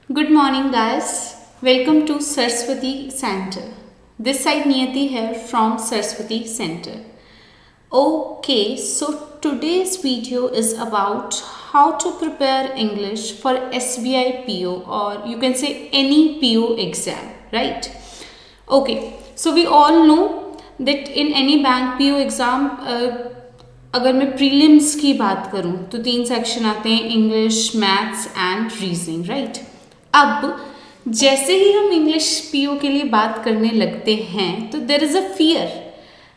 Good morning, guys. Welcome to Saraswati Center. This side Niyati here from Saraswati Center. Okay, so today's video is about how to prepare English for SBI PO, or you can say any PO exam, right? Okay, so we all know that in any bank PO exam, अगर मैं prelims की बात करूं तो 3 section आते हैं, English, maths and reasoning, right. अब जैसे ही हम इंग्लिश पीओ के लिए बात करने लगते हैं तो there is a fear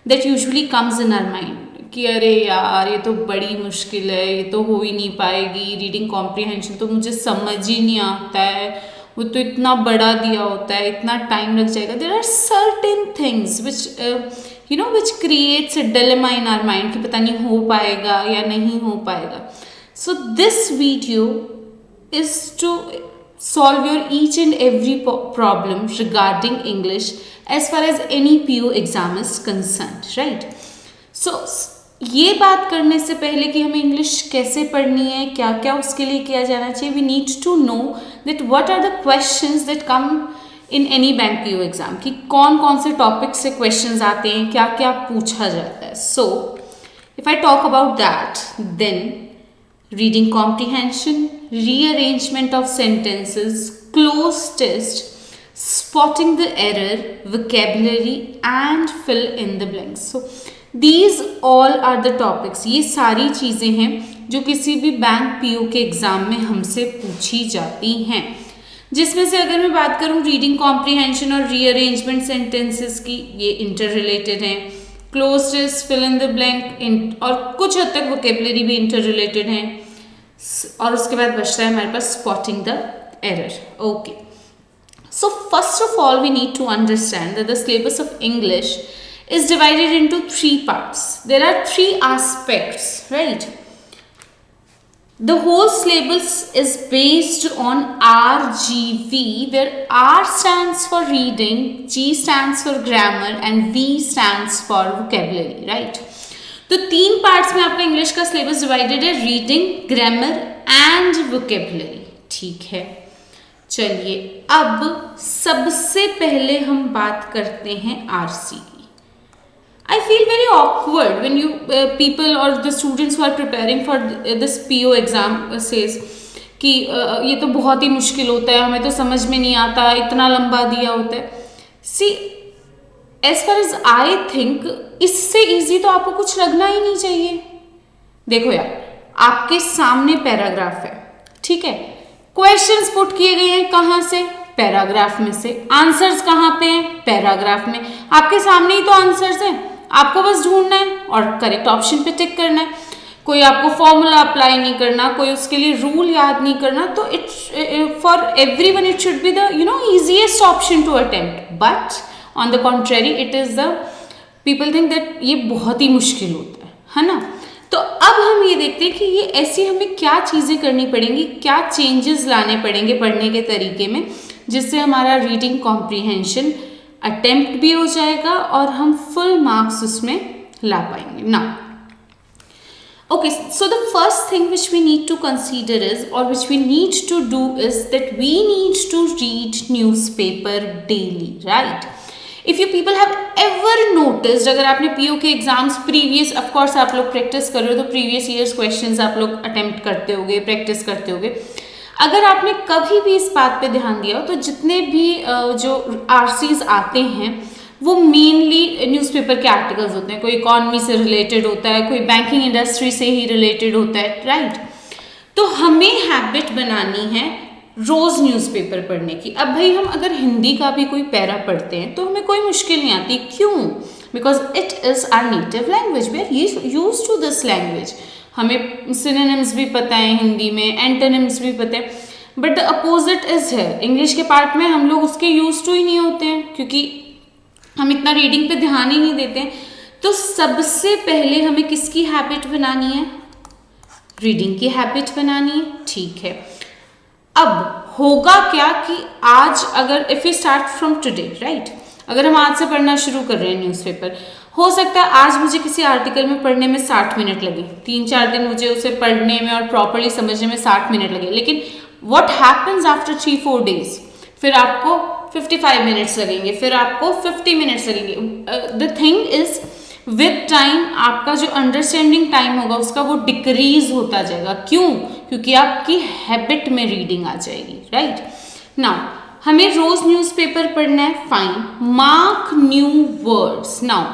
that usually comes in our mind कि अरे यार ये तो बड़ी मुश्किल है, ये तो हो ही नहीं पाएगी, रीडिंग कॉम्प्रिहेंशन तो मुझे समझ ही नहीं आता है, वो तो इतना बड़ा दिया होता है, इतना टाइम लग जाएगा। There are certain things which which creates a dilemma in our mind कि पता नहीं हो पाएगा या नहीं हो पाएगा। So this video is to solve your each and every problem regarding English as far as any PO exam is concerned, right? So ये बात करने से पहले कि हमें इंग्लिश कैसे पढ़नी है, क्या क्या उसके लिए किया जाना चाहिए, we need to know that what are the questions that come in any bank PO exam, कि कौन कौन से टॉपिक से क्वेश्चंस आते हैं, क्या क्या पूछा जाता है। So if I talk about that, then reading comprehension, rearrangement of sentences, cloze test, spotting the error, vocabulary and fill in the blanks. So these all are the topics. ये सारी चीज़ें हैं जो किसी भी बैंक पीओ के exam में हमसे पूछी जाती हैं, जिसमें से अगर मैं बात करूँ रीडिंग कॉम्प्रिहेंशन और रीअरेंजमेंट सेंटेंसेस की, ये इंटर रिलेटेड हैं। Cloze test, fill in the blank और कुछ हद तक वोकेबलरी भी इंटर रिलेटेड हैं। और उसके बाद बचता है हमारे पास spotting the error. Okay, so first of all we need to understand that the syllabus of English is divided into 3 parts. There are 3 aspects, right? The whole syllabus is based on RGV, where R stands for reading, G stands for grammar and V stands for vocabulary, right? तो 3 parts में आपका English का syllabus divided है, reading, grammar and vocabulary, ठीक है। चलिए अब सबसे पहले हम बात करते हैं आरसी की। I feel very awkward when you people or the students who are preparing for this PO exam says कि ये तो बहुत ही मुश्किल होता है, हमें तो समझ में नहीं आता, इतना लंबा दिया होता है। See, as far as I think, इससे इजी तो आपको कुछ लगना ही नहीं चाहिए। देखो यार, आपके सामने पैराग्राफ है, ठीक है, क्वेश्चंस पुट किए गए हैं कहाँ से? पैराग्राफ में से। आंसर्स कहाँ पे हैं? पैराग्राफ में। आपके सामने ही तो आंसर्स हैं, आपको बस ढूंढना है और करेक्ट ऑप्शन पे टिक करना है। कोई आपको फॉर्मूला अप्लाई नहीं करना, कोई उसके लिए रूल याद नहीं करना। तो it for everyone it should be the easiest option to attempt, but on the contrary it is the people think that ये बहुत ही मुश्किल होता है ना। तो अब हम ये देखते हैं कि ये ऐसी हमें क्या चीज़ें करनी पड़ेंगी, क्या चेंजेस लाने पड़ेंगे पढ़ने के तरीके में, जिससे हमारा रीडिंग कॉम्प्रिहेंशन अटेम्प्ट भी हो जाएगा और हम फुल मार्क्स उसमें ला पाएंगे ना। Okay, so the first thing which we need to consider is, or which we need to do is that we need to read newspaper daily, right? If you people have ever noticed, अगर आपने PO के exams previous, of course आप लोग practice कर रहे हो तो previous years questions आप लोग अटेम्प्ट करते होगे, प्रैक्टिस करते होगे। अगर आपने कभी भी इस बात पे ध्यान दिया हो तो जितने भी जो आरसीज आते हैं वो मेनली न्यूज़पेपर के आर्टिकल्स होते हैं। कोई इकॉनमी से रिलेटेड होता है, कोई बैंकिंग इंडस्ट्री से ही रिलेटेड होता है, राइट? तो हमें हैबिट बनानी है रोज़ न्यूज़पेपर पढ़ने की। अब भाई हम अगर हिंदी का भी कोई पैरा पढ़ते हैं तो हमें कोई मुश्किल नहीं आती। क्यों? Because it is our native language, we are used to this language. हमें सिनोनिम्स भी पता है हिंदी में, एंटोनिम्स भी पता है, बट द अपोजिट इज है इंग्लिश के पार्ट में हम लोग उसके यूज टू ही नहीं होते हैं, क्योंकि हम इतना रीडिंग पे ध्यान ही नहीं देते हैं। तो सबसे पहले हमें किसकी हैबिट बनानी है? रीडिंग की हैबिट बनानी है, ठीक है। अब होगा क्या कि आज अगर if you start from today, right, अगर हम आज से पढ़ना शुरू कर रहे हैं न्यूज़पेपर, हो सकता है आज मुझे किसी आर्टिकल में पढ़ने में 60 मिनट लगे, 3-4 दिन मुझे उसे पढ़ने में और प्रॉपर्ली समझने में 60 मिनट लगे, लेकिन व्हाट हैपन्स आफ्टर 3-4 days, फिर आपको 55 मिनट्स लगेंगे, फिर आपको 50 मिनट्स लगेंगे. The thing is with time आपका जो अंडरस्टैंडिंग टाइम होगा उसका वो डिक्रीज होता जाएगा. क्यों? क्योंकि आपकी हैबिट में रीडिंग आ जाएगी. राइट नाउ हमें रोज न्यूज़पेपर पढ़ना है, fine. Mark new words. Now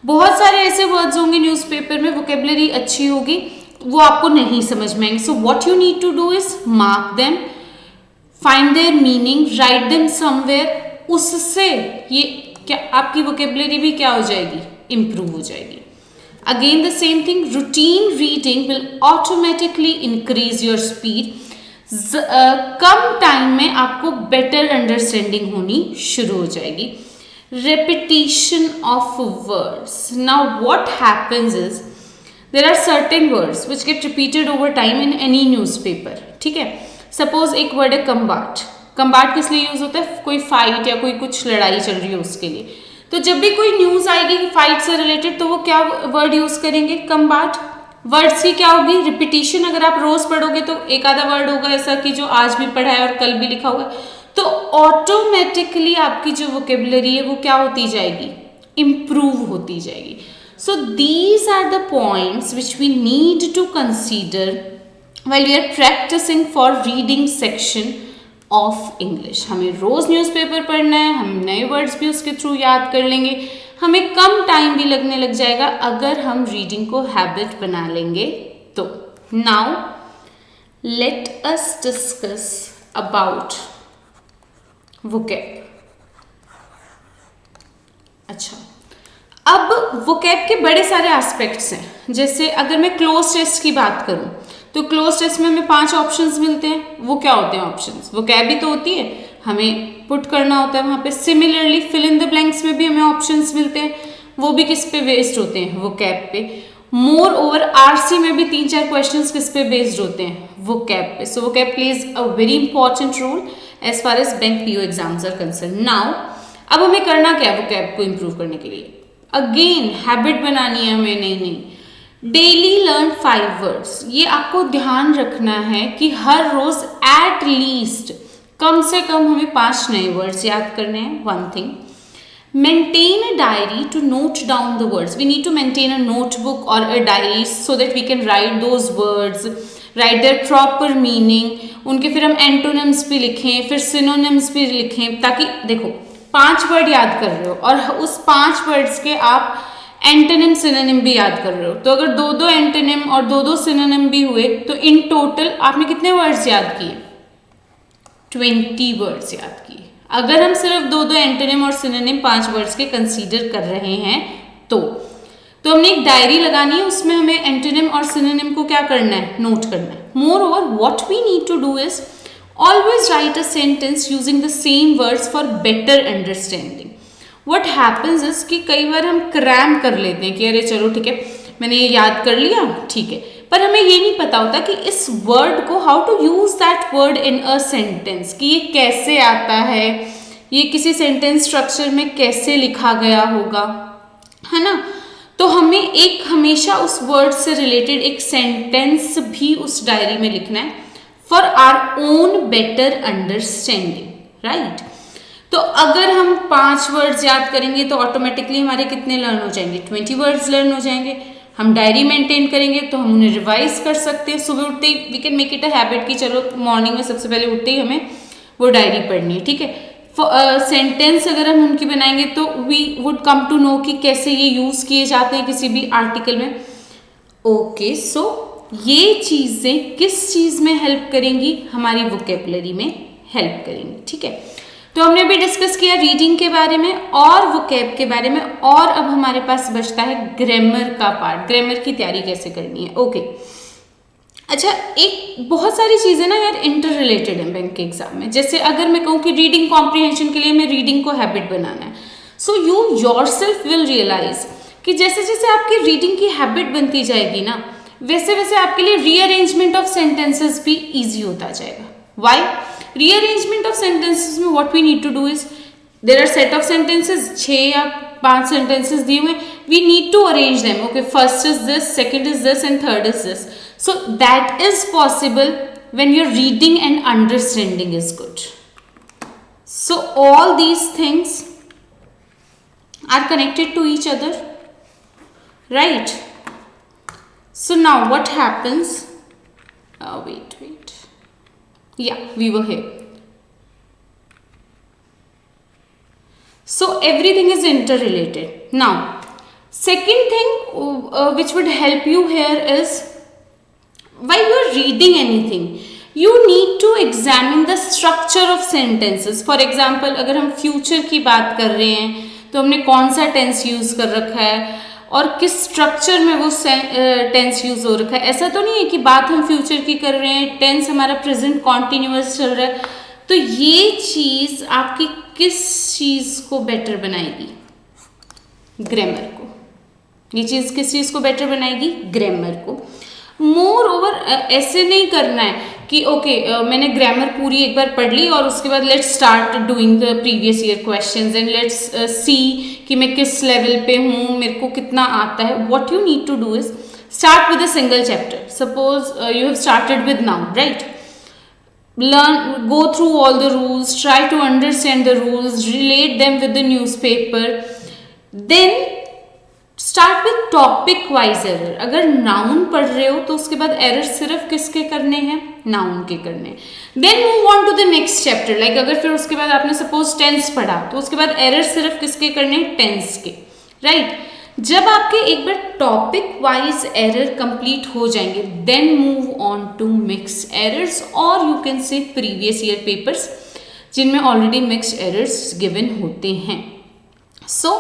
बहुत सारे ऐसे वर्ड्स होंगे न्यूज़पेपर में, वोकेबलरी अच्छी होगी, वो आपको नहीं समझ में आएंगे. So what you need to do is mark them, find their meaning, write them somewhere. उससे ये क्या आपकी वोकेबलरी भी क्या हो जाएगी, इंप्रूव हो जाएगी. Again the same thing, routine reading will automatically increase your speed. Come time में आपको बेटर अंडरस्टैंडिंग होनी शुरू हो जाएगी. repetition of words. Now what happens is there are certain words which get repeated over time in any newspaper. ठीक है, suppose एक word है कम्बाट. कम्बाट किस लिए यूज होता है? कोई फाइट या कोई कुछ लड़ाई चल रही है उसके लिए. तो जब भी कोई न्यूज आएगी फाइट से रिलेटेड तो वो क्या वर्ड यूज करेंगे? कम्बाट. वर्ड्स की क्या होगी? रिपीटिशन. अगर आप रोज पढ़ोगे तो एक आधा वर्ड होगा ऐसा कि जो आज भी पढ़ा है और कल भी लिखा हुआ है, तो ऑटोमेटिकली आपकी जो वोकेबलरी है वो क्या होती जाएगी? इंप्रूव होती जाएगी. So these are the points which we need to consider while we are practicing for reading section of English. हमें रोज न्यूज़पेपर पढ़ना है, हम नए वर्ड्स भी उसके थ्रू याद कर लेंगे, हमें कम टाइम भी लगने लग जाएगा अगर हम रीडिंग को हैबिट बना लेंगे तो. Now let us discuss about vocab. अच्छा, अब वोकैब के बड़े सारे एस्पेक्ट्स हैं. जैसे अगर मैं क्लोज टेस्ट की बात करूं तो क्लोज टेस्ट में हमें 5 ऑप्शंस मिलते हैं. वो क्या होते हैं ऑप्शंस? वोकैब ही तो होती है, हमें पुट करना होता है वहां पे. Similarly fill in the blanks में भी हमें ऑप्शंस मिलते हैं, वो भी किस पे बेस्ड होते हैं? वोकैब पे. मोर ओवर आरसी में भी 3-4 क्वेश्चंस किस पे बेस्ड होते हैं? वोकैब पे. So vocab plays a very important role as far as bank PO exams are concern. Now अब हमें करना क्या है वोकैब को इम्प्रूव करने के लिए? अगेन हैबिट बनानी है हमें. नहीं, डेली लर्न 5 वर्ड्स. ये आपको ध्यान रखना है कि हर रोज एट लीस्ट कम से कम हमें 5 नए वर्ड्स याद करने हैं. 1 thing, maintain a diary to note down the words. We need to maintain a notebook or a diary so that we can write those words, write their proper meaning. उनके फिर हम antonyms भी लिखें, फिर synonyms भी लिखें, ताकि देखो 5 वर्ड याद कर रहे हो और उस 5 वर्ड्स के आप एंटोनिम सिनोनिम भी याद कर रहे हो, तो अगर 2-2 एंटोनिम और 2-2 सिनोनिम भी हुए तो इन टोटल आपने कितने वर्ड्स याद किए? 20 वर्ड्स याद किए. अगर हम सिर्फ 2-2 एंटोनिम और सिनोनिम 5 वर्ड्स के कंसीडर कर रहे हैं तो हमने एक डायरी लगानी है, उसमें हमें एंटोनिम और सिनोनिम को क्या करना है? नोट करना है. Moreover what we need to do is always write a sentence using the same words for better understanding. What happens is कि कई बार हम क्रैम कर लेते हैं कि अरे चलो ठीक है मैंने ये याद कर लिया, ठीक है, पर हमें ये नहीं पता होता कि इस वर्ड को how to use that word in a sentence, कि ये कैसे आता है, ये किसी सेंटेंस स्ट्रक्चर में कैसे लिखा गया होगा, है ना. तो हमें एक हमेशा उस वर्ड से रिलेटेड एक सेंटेंस भी उस डायरी में लिखना है for our own better understanding. Right. तो अगर हम 5 वर्ड्स याद करेंगे तो ऑटोमेटिकली हमारे कितने लर्न हो जाएंगे? 20 वर्ड्स लर्न हो जाएंगे. हम डायरी मेंटेन करेंगे तो हम उन्हें रिवाइज कर सकते हैं. सुबह उठते ही we can make it a habit कि चलो मॉर्निंग में सबसे पहले उठते ही हमें वो डायरी पढ़नी है. ठीक है. सेंटेंस अगर हम उनकी बनाएंगे तो we would come to know कि कैसे ये यूज किए जाते हैं किसी भी आर्टिकल में. ओके, सो ये चीजें किस चीज में हेल्प करेंगी? हमारी वोकेबलरी में हेल्प करेंगी. ठीक है. तो हमने भी डिस्कस किया रीडिंग के बारे में और वोकैब के बारे में, और अब हमारे पास बचता है ग्रामर का पार्ट. ग्रामर की तैयारी कैसे करनी है. ओके. अच्छा, एक बहुत सारी चीज़ें ना यार इंटर रिलेटेड है बैंक के एग्जाम में. जैसे अगर मैं कहूँ कि रीडिंग कॉम्प्रिहेंशन के लिए मैं रीडिंग को हैबिट बनाना है, so you yourself will realise कि जैसे जैसे आपकी रीडिंग की हैबिट बनती जाएगी ना, वैसे वैसे आपके लिए रीअरेंजमेंट ऑफ सेंटेंसेस भी ईजी होता जाएगा. वाई? रीअरेंजमेंट ऑफ सेंटेंसेस में what we need to do is there are set of sentences, 6 या 5 सेंटेंसेस दिए हुए, we need to arrange them. Okay, first is this, second is this and third is this. So that is possible when your reading and understanding is good. So all these things are connected to each other, right? So now what happens? Wait. Yeah, we were here. So everything is interrelated. Now, second thing which would help you here is, while you are reading anything, you need to examine the structure of sentences. For example, अगर हम future की बात कर रहे हैं तो हमने कौन सा tense use कर रखा है और किस स्ट्रक्चर में वो टेंस यूज हो रखा है. ऐसा तो नहीं है कि बात हम फ्यूचर की कर रहे हैं, टेंस हमारा प्रेजेंट कॉन्टिन्यूअस चल रहा है. तो ये चीज आपकी किस चीज को बेटर बनाएगी? ग्रामर को. ये चीज किस चीज को बेटर बनाएगी? ग्रामर को. मोर ओवर ऐसे नहीं करना है कि ओके मैंने ग्रामर पूरी एक बार पढ़ ली और उसके बाद let's start doing the previous year questions and let's see कि मैं किस लेवल पे हूँ, मेरे को कितना आता है. What you need to do is start with a single chapter. Suppose you have started with noun, right? Learn, go through all the rules, try to understand the rules, relate them with the newspaper. Then start with topic wise error. अगर noun पढ़ रहे हो तो उसके बाद error सिर्फ किसके करने हैं? noun के करने. Then move on to the next chapter. Like अगर फिर उसके बाद आपने suppose tense पढ़ा तो उसके बाद error सिर्फ किसके करने हैं? tense के, right? जब आपके एक बार टॉपिक वाइज एरर कंप्लीट हो जाएंगे, then move on to mix errors और you can say previous year papers जिनमें ऑलरेडी मिक्स एरर्स गिवन होते हैं. सो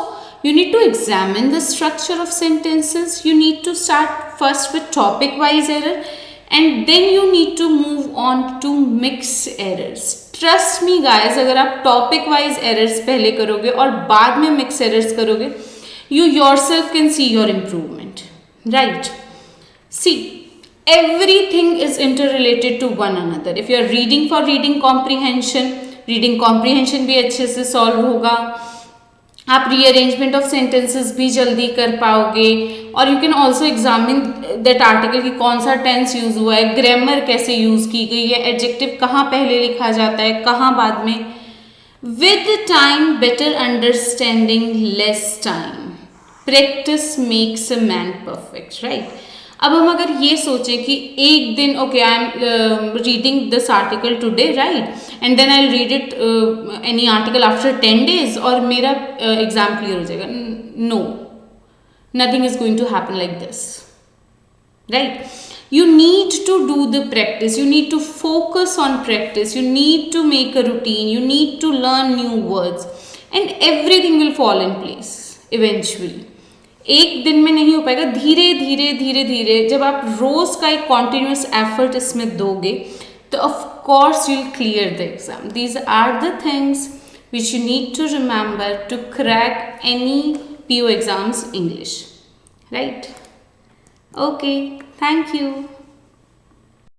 you need to examine the structure of sentences. You need to start first with topic wise error and then you need to move on to mix errors. Trust me guys, अगर आप topic wise errors पहले करोगे और बाद में mix errors करोगे, you yourself can see your improvement, right? See, everything is interrelated to one another. If you are reading for reading comprehension भी अच्छे से solve होगा. आप रीअरेंजमेंट ऑफ सेंटेंसेस भी जल्दी कर पाओगे और you can also examine that article कि कौन सा टेंस यूज हुआ है, ग्रामर कैसे यूज की गई है, एडजेक्टिव कहाँ पहले लिखा जाता है, कहाँ बाद में. With time better understanding, less time. Practice makes a man perfect, right? अब हम अगर ये सोचें कि एक दिन okay I am reading this article today, right, and then I read it any article after 10 days और मेरा एग्जाम क्लियर हो जाएगा. No, nothing is going to happen like this, right? You need to do the practice. You need to focus on practice. You need to make a routine. You need to learn new words and everything will fall in place eventually. एक दिन में नहीं हो पाएगा, धीरे धीरे धीरे धीरे जब आप रोज का एक कॉन्टिन्यूस एफर्ट इसमें दोगे तो of course you will clear the exam. These are the things which you need to remember to crack any PO exams English, right? Okay, thank you.